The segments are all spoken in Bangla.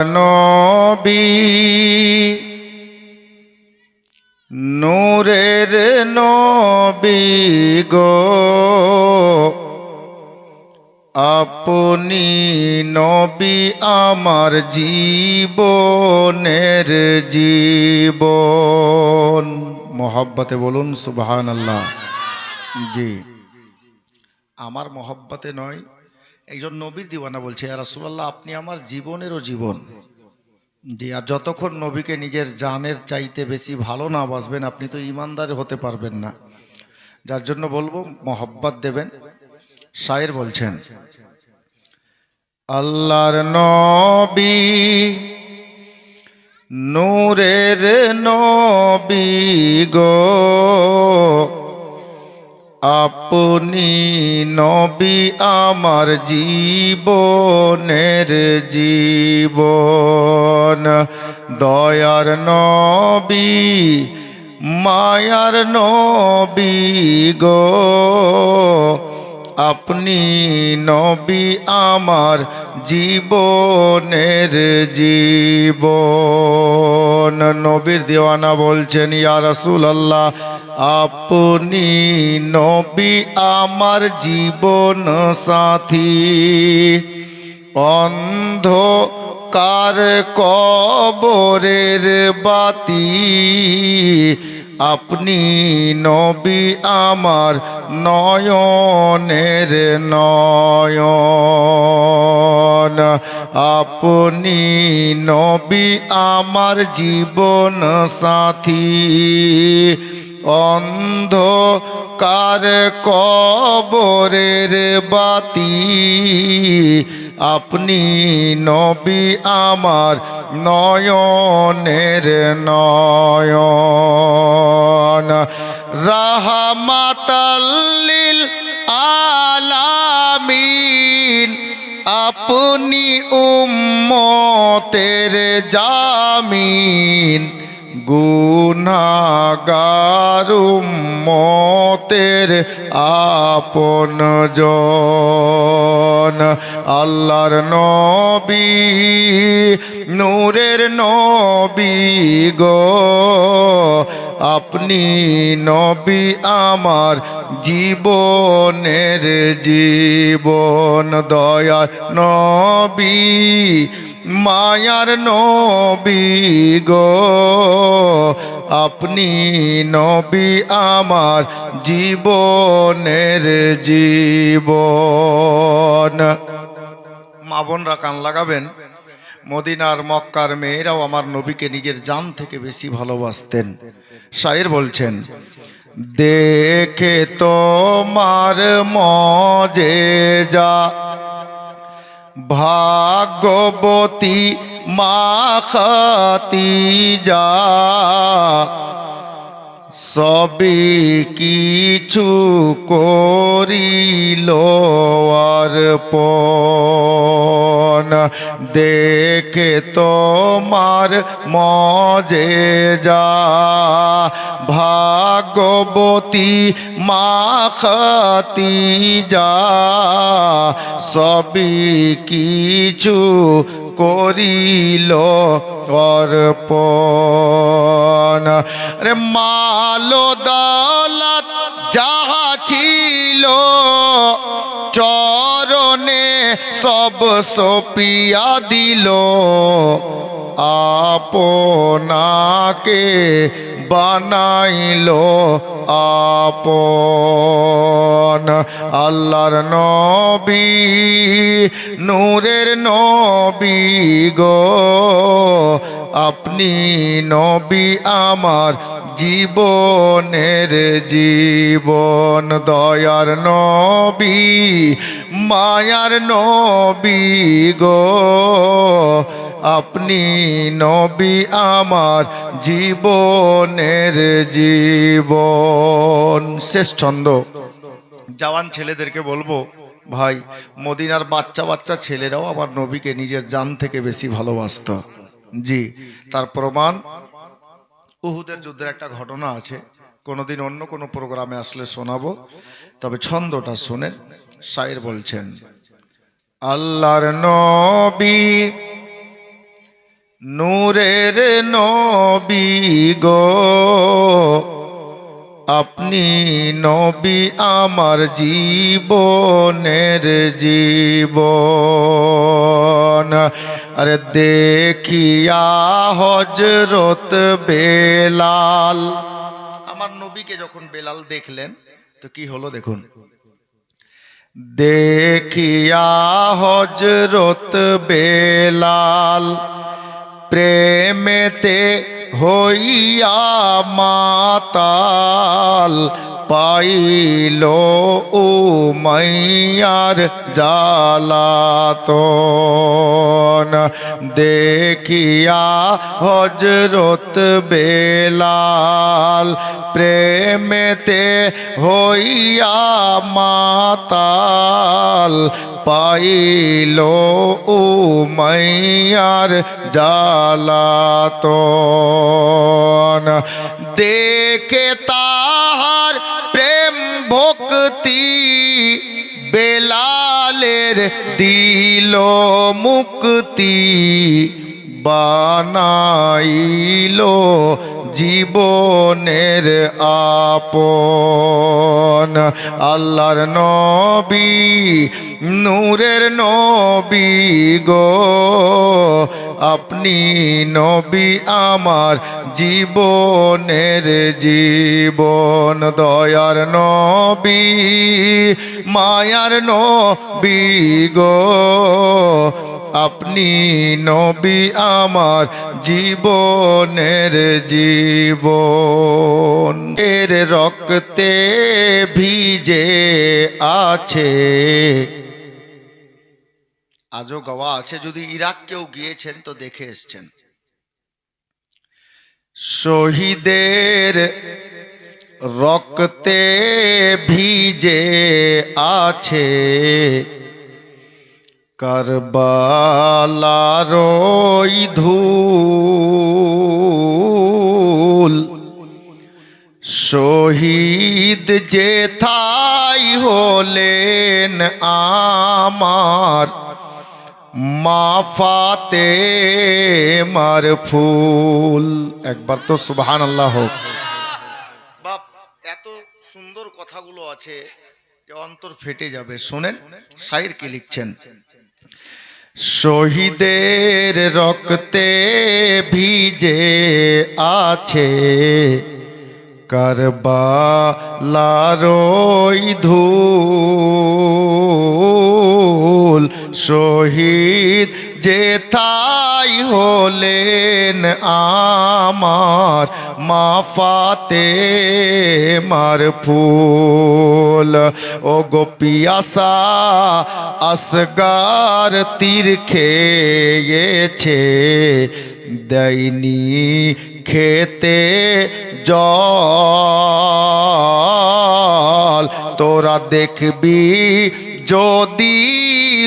নবী নূরের নবী গো আপনি নবী আমার জীবনের জীবন। মোহাব্বতে বলুন সুবহানাল্লাহ। জি, আমার মোহাব্বতে নয়, একজন নবীর দিওয়ানা বলছে, ইয়া রাসূলুল্লাহ আপনি আমার জীবনেরও জীবন। জি, আর যতক্ষণ নবীকে নিজের জানের চাইতে বেশি ভালো না বাসবেন আপনি তো ঈমানদার হতে পারবেন না। যার জন্য বলবো মোহাব্বত দেবেন। শায়ের বলছেন, আল্লাহর নবী নূরের নবী গো আপনি নবী আমার জীবনের জীবন। দয়ার নবী মায়ার নবী গো আপনি নবী আমার জীবনের জীবন। নবীর দিওয়ানা বলছেন, ইয়া রাসূলুল্লাহ আপনি নবী আমার জীবন সাথী। অন্ধকার কবরের বাতি আপনি নবী আমার নয়নের নয়ন। আপনি নবী আমার জীবন সাথী। অন্ধকার কবরের বাতি আপনি নবী আমার নয়নের নয়ন। রাহমাতাল লিল আলামিন আপনি উম্মতের জামিন। গুনাহগার উম্মতের আপনজন। আল্লাহর নবী নূরের নবী গো আপনি নবী আমার জীবনের জীবন। দয়ার নবী মায়ার নবী গো আপনি নবী আমার জীবনের জীবন। মা বোনরা কান লাগাবেন, মদিনার মক্কার মেয়েরাও আমার নবীকে নিজের জান থেকে বেশি ভালোবাসতেন। শায়ের বলছেন, দেখে তোমার মজেজা ভাগ্যবতী মা খাতিজা সবই কিছু করিল অর্পণ। দেখে তোমার মজেজা ভাগ্যবতী মা খাতিজা সবই কিছু করিল অর্পণ। রে মালো দৌলত যাহা ছিল চরণে সব সপিয়া দিল। আপনাকে বানাইল আপন। আল্লাহর নবী নূরের নবী গো আপনি নবী আমার জীবনের জীবন। দয়ার নবী মায়ার নবী গো আপনি নবী আমার জীবনের জীবন। শেষ ছন্দ। জওয়ান ছেলেদেরকে বলবো, ভাই মদিনার বাচ্চা বাচ্চা ছেলেরাও আমার নবীকে নিজের জান থেকে বেশি ভালোবাসত। জি, তার প্রমাণ উহুদের যুদ্ধের একটা ঘটনা আছে, কোনোদিন অন্য কোনো প্রোগ্রামে আসলে শোনাবো, তবে ছন্দটা শুনেন। শায়ের বলছেন, আল্লাহর নবী নূরের নবী গো আপনি নবী আমার জীবনের জীবন। আরে দেখিয়া হযরত বেলাল, আমার নবীকে যখন বেলাল দেখলেন তো কি হলো দেখুন। দেখিয়া হযরত বেলাল প্রেমেতে হইয়া মাতাল, পাইল উমাইয়ার জালাতন। দেখিয়া হযরত বেলাল প্রেমেতে হইয়া মাতাল, পাইল উমাইয়ার জালাতন। দেখে তাহার প্রেম ভক্তি বেলালের দিল মুক্তি, বানাইল জীবনের আপন। আল্লাহর নবী নূরের নবী গো আপনি নবী আমার জীবনের জীবন। দয়ার নবী মায়ার নবী গো আপনি নবী আমার জীবনের জীবন। এর রক্তে ভিজে আছে, আজও গাওয়া আছে, যদি ইরাক কেউ গিয়েছেন তো দেখে এসছেন। শহীদের রক্তে ভিজে আছে কারবালার ওই ধূল, শহীদ যেথায় হলেন আমার মা ফাতেমার ফুল। একবার তো সুবহানাল্লাহ হোক। বাপ, এত সুন্দর কথাগুলো আছে যে অন্তর ফেটে যাবে। শোনেন শায়র কি লিখছেন। শহীদের রক্তে ভিজে আছে কারবালার ওই ধূল, শহীদ যেথায় হলেন আমার মা ফাতেমার ফুল। ও গো পিয়াসা আসগার তীর খেয়েছে, দেয়নি খেতে জল, তোরা দেখবি যদি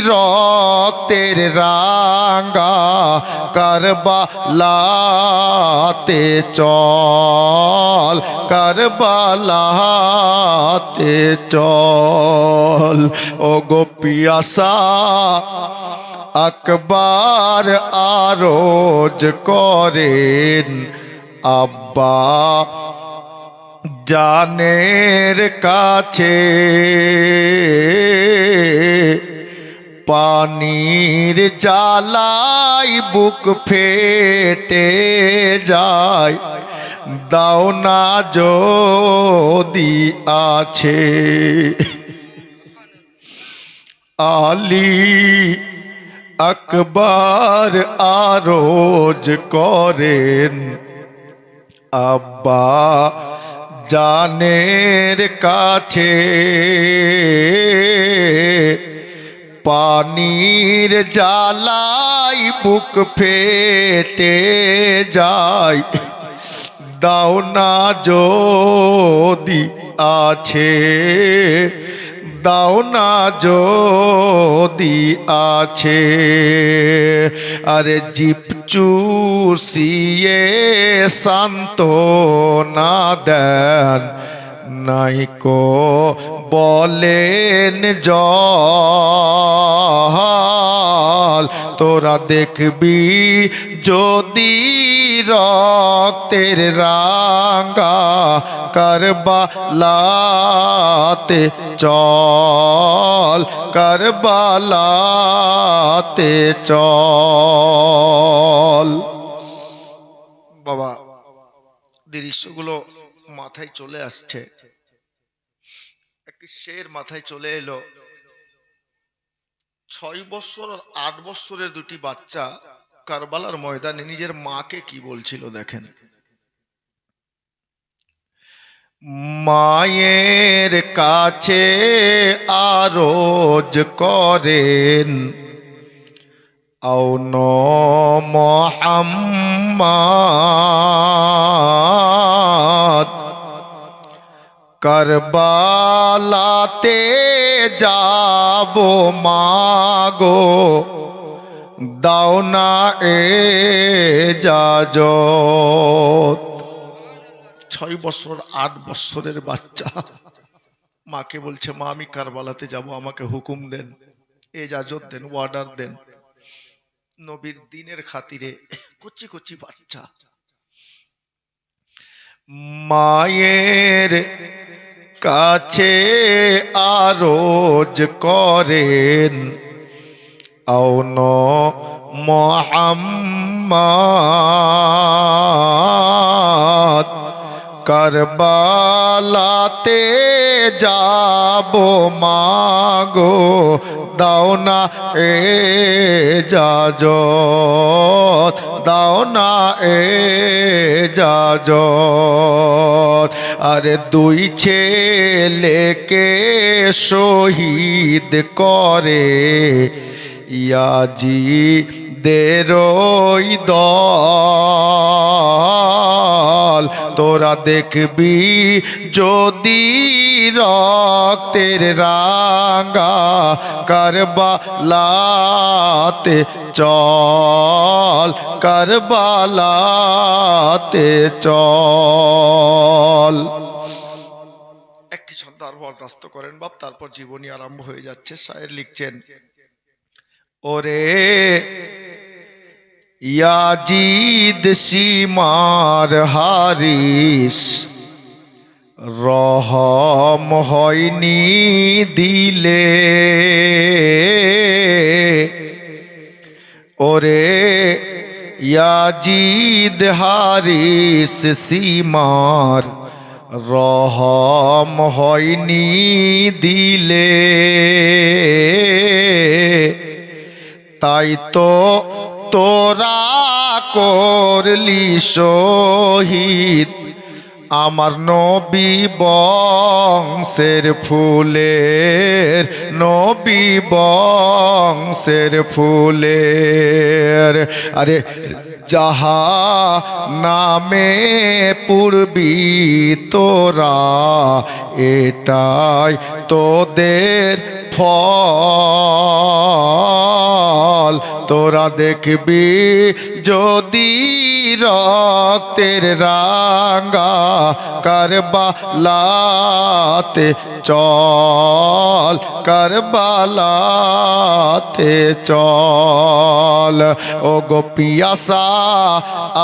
রক্তের রাঙ্গা কারবালাতে চল, কারবালাতে চল। ও গো পিয়াসা আকবার আরজ করেন আব্বা জানের কাছে, পানির জ্বালাই বুক ফেটে যায়, দাও না যদি আছে। আলী আকবার আরজ করেন আব্বা জানের কাছে, পানির জ্বালাই বুক ফেটে যায়, দাও না যদি আছে, দাও না যদি আছে। আরে জিপ চুষিয়ে শান্ত না দেন নাইকো বলেন জল, তোরা দেখবি যদি রক্তের রাঙ্গা কারবালাতে চল, কারবালাতে চল। বাবা দৃশ্যগুলো মাথায় চলে আসছে, একটি শের মাথায় চলে এলো। 6 বছর আর 8 বছরের দুটি বাচ্চা কারবালার ময়দানে নিজের মাকে কি বলছিল দেখেন। মায়ের কাছে আরজ করেন, আউন মুহাম্মদ, কারবালাতে যাব মাগো, দাও না এজাজত। 6 বছর 8 বছরের বাচ্চা মাকে বলছে, মা আমি কারবালাতে যাব, আমাকে হুকুম দেন, এজাজত দেন, অর্ডার দেন। নবীর দিনের খাতিরে কচি কচি বাচ্চা মায়ের কাছে আরজ করেন, আউন মুহাম্মদ, কারবালাতে যাব মাগো, দাও না এজাজত, দাও না এজাজত। আরে 2 ছেলেকে শহীদ করে ইয়াজিদেরই দল, তোরা দেখবি যদি রক্তের রাঙ্গা কারবালাতে চল, কারবালাতে চল। একটি ছন্দ আর বরদাস্ত করেন বাপ, তারপর জীবনী আরম্ভ হয়ে যাচ্ছে। শায়ের লিখছেন, ওরে ইয়াজিদ সীমার হারিস, রহম হয়নি দিলে, ওরে ইয়াজিদ হারিস সীমার, রহম হয়নি দিলে, তাই তো তোরা করলি শহীদ আমার নবী বংশের ফুলের, নবী বংশের ফুলের। আরে যাহা নামে পূর্বী তোরা, এটাই তোদের ফল, তোরা দেখবি যদি রক্তের রাঙ্গা কারবালাতে চল, কারবালাতে চল। ও গো পিয়াসা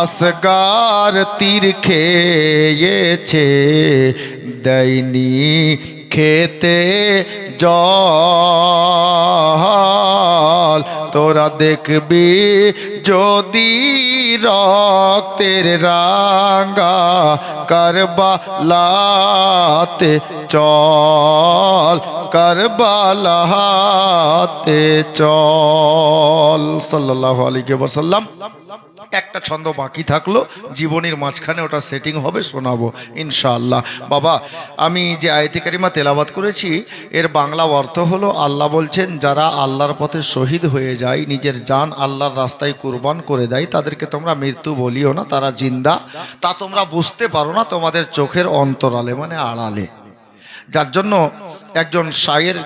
আসগার তীর খেয়েছে, দেয়নি খেতে জল, তোরা দেখবি যদি রক্তের রাঙ্গা কারবালাতে চল, কারবালাতে চল। সাল্লাল্লাহু আলাইহি ওয়াসাল্লাম। একটা ছন্দ বাকি থাকলো, জীবনের মাঝখানে ওটা সেটিং হবে, শোনাবো ইনশাআল্লাহ। বাবা আমি যে আয়াতে কারিমা তেলাওয়াত করেছি এর বাংলা অর্থ হলো, আল্লাহ বলছেন যারা আল্লাহর পথে শহীদ হয়ে যায়, নিজের জান আল্লাহর রাস্তায় কুরবান করে দেয়, তাদেরকে তোমরা মৃত্যু বলিও না, তারা জিন্দা। তা তোমরা বুঝতে পারো না তোমাদের চোখের অন্তরালে, মানে আড়ালে। যার জন্য একজন শায়ের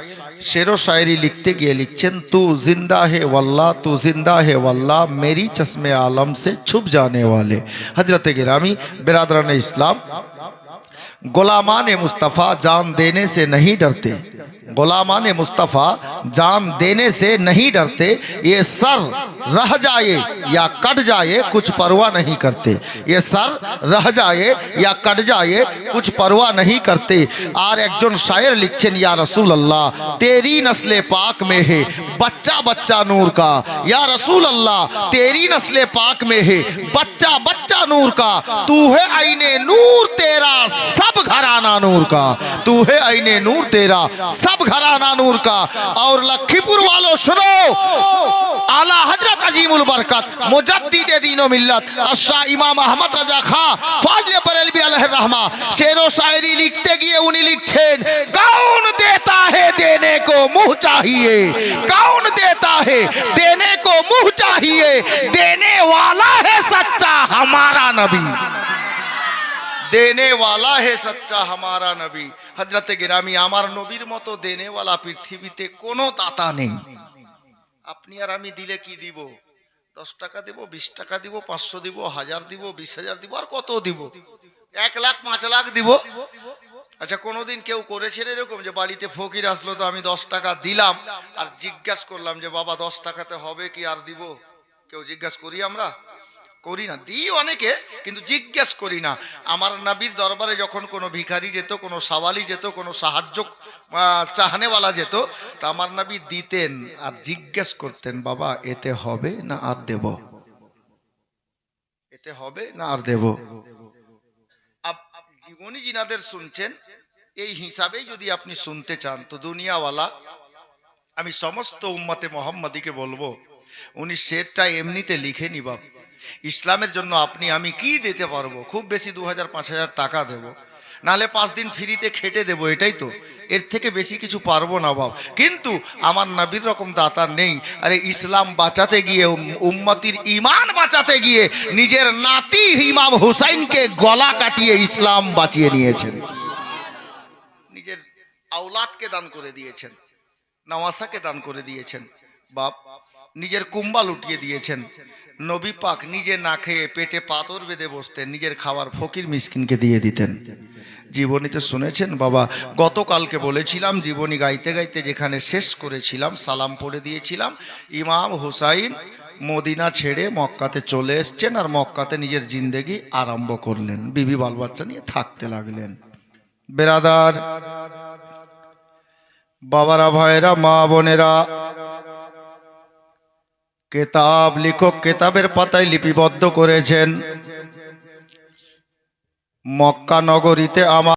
शेरो शायरी लिखते गए लिखছেন, तू जिंदा है वल्लाह, तू जिंदा है वल्लाह, मेरी चश्मे आलम से छुप जाने वाले। हजरत गिरामी बिरादरान इस्लाम, गुलामान मुस्तफ़ा जान देने से नहीं डरते, गुलामान मुस्तफ़ा जान देने से नहीं डरते, ये सर रह जाए या कट जाए कुछ परवाह नहीं करते, ये सर रह जाए या कट जाए कुछ परवाह नहीं करते। और एकजन शायर लिखছেন, या रसूल अल्लाह तेरी नस्ले पाक में है बच्चा बच्चा नूर का, या रसूल अल्लाह तेरी नस्ले पाक में है बच्चा बच्चा नूर का, तू है आईने नूर तेरा सब घराना नूर का, तू है आईने नूर तेरा सब घराना नूर का। और लखीपुर वालों सुनो, आला हजरत अजीमुल बरकत मुजद्दिद दीन व मिल्लत शाह इमाम अहमद रजा खां फाजले बरेलवी अलैहि रहमा शेरो शायरी लिखते गए उन्हीं लिखছেন, कौन देता है देने को मुंह चाहिए, कौन देता है देने को मुंह चाहिए, देने वाला है सच्चा हमारा नबी, देने वाला है सच्चा हमारा नबी। हजरत गिरामी आमार नबीर मतो देने वाला पृथ्वीते कोनो दाता নেই। আপনি আর আমি দিলে কি দিব? 10 টাকা দিব, 20 টাকা দিব, 500 দিব, 1000 দিব, 20000 দিব, আর কত দিব? 1 লাখ 5 লাখ দিব। আচ্ছা কোনোদিন কেউ করেছেন এরকম যে বাড়িতে ফকির আসলো তো আমি 10 টাকা দিলাম আর জিজ্ঞাসা করলাম যে বাবা 10 টাকাতে হবে কি আর দিব? কেউ জিজ্ঞাসা করি আমরা? করি না, দিই অনেকে কিন্তু জিজ্ঞেস করি না। আমার নবীর দরবারে যখন কোনো ভিখারি যেত, কোনো সওয়ালি যেত, কোনো সাহায্য চাহনেওয়ালা যেত, তা আমার নবী দিতেন আর জিজ্ঞেস করতেন, বাবা এতে হবে না আর দেব, এতে হবে না আর দেব। জীবনী জিনাদের শুনছেন, এই হিসাবেই যদি আপনি শুনতে চান তো দুনিয়াওয়ালা আমি সমস্ত উম্মতে মোহাম্মদীকে বলবো, উনি শেরটা এমনিতে লিখে নিবাব। ইসলামের জন্য আপনি আমি কি দিতে পারবো? খুব বেশি 2000-5000 টাকা দেব, নাহলে 5 দিন ফ্রিতে খেটে দেব, এটাই তো, এর থেকে বেশি কিছু পারবো না বাব। কিন্তু আমার নবীর রকম দাতা নেই। আরে ইসলাম বাঁচাতে গিয়ে, উম্মতির ঈমান বাঁচাতে গিয়ে নিজের নাতি ইমাম হুসাইনকে গলা কাটিয়ে ইসলাম বাঁচিয়ে নিয়েছেন, নিজের আওলাদকে দান করে দিয়েছেন, নওয়াসাকে দান করে দিয়েছেন বাপ, নিজের কুম্বা লুটিয়ে দিয়েছেন। নবী পাক নিজে না খেয়ে পেটে পাথর বেঁধে বসতেন, নিজের খাবার ফকির মিসকিনকে দিয়ে দিতেন। জীবনীতে শুনেছেন বাবা, গতকালকে বলেছিলাম জীবনী গাইতে গাইতে যেখানে শেষ করেছিলাম, সালাম পড়ে দিয়েছিলাম, ইমাম হুসাইন মদিনা ছেড়ে মক্কাতে চলে এসছেন আর মক্কাতে নিজের জিন্দেগি আরম্ভ করলেন, বিবি বাল বাচ্চা নিয়ে থাকতে লাগলেন। বেরাদার বাবারা, ভাইরা, মা বোনেরা, কেতাব লেখক কেতাবের পাতায় লিপিবদ্ধ করেছেন, মক্কা নগরীতে আমার